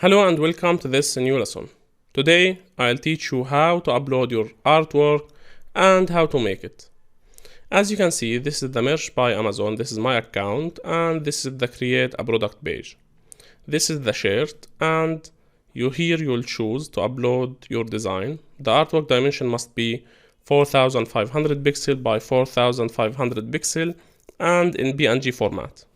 Hello and welcome to this new lesson. Today I'll teach you how to upload your artwork and how to make it. As you can see, this is the merch by Amazon, this is my account, and this is the create a product page. This is the shirt, and you'll choose to upload your design. The artwork dimension must be 4500 pixel by 4500 pixel and in PNG format.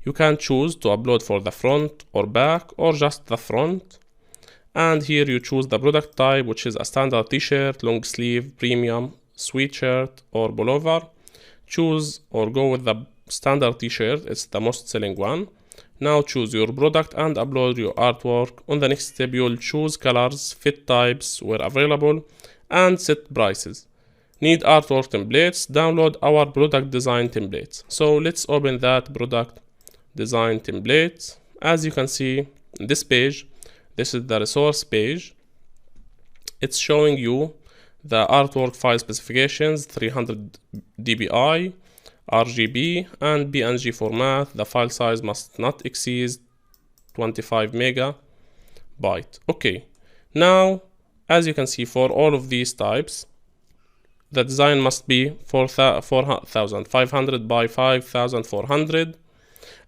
You can choose to upload for the front or back or just the front. And here you choose the product type, which is a standard t-shirt, long sleeve, premium, sweatshirt or pullover. Choose or go with the standard t-shirt, it's the most selling one. Now choose your product and upload your artwork. On the next step, you'll choose colors, fit types where available, and set prices. Need artwork templates? Download our product design templates. So let's open that product design templates. As you can see in this page, this is the resource page. It's showing you the artwork file specifications, 300 dpi, RGB and PNG format. The file size must not exceed 25 megabyte. Okay, now as you can see, for all of these types, the design must be 4500 by 5400.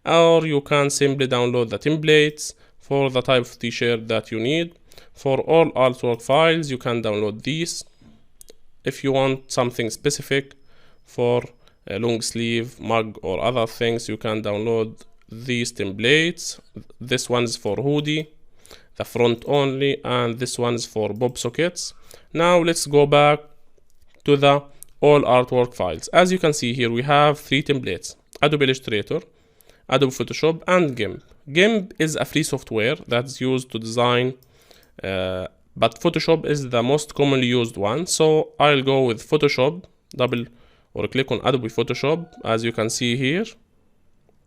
Or you can simply download the templates for the type of t-shirt that you need. For all artwork files, you can download these. If you want something specific for a long sleeve, mug or other things, you can download these templates. This one is for hoodie, the front only, and this one is for bob sockets. Now let's go back to the all artwork files. As you can see here, we have three templates: Adobe Illustrator, Adobe Photoshop and GIMP. GIMP is a free software that's used to design, but Photoshop is the most commonly used one. So I'll go with Photoshop, double or click on Adobe Photoshop. As you can see here,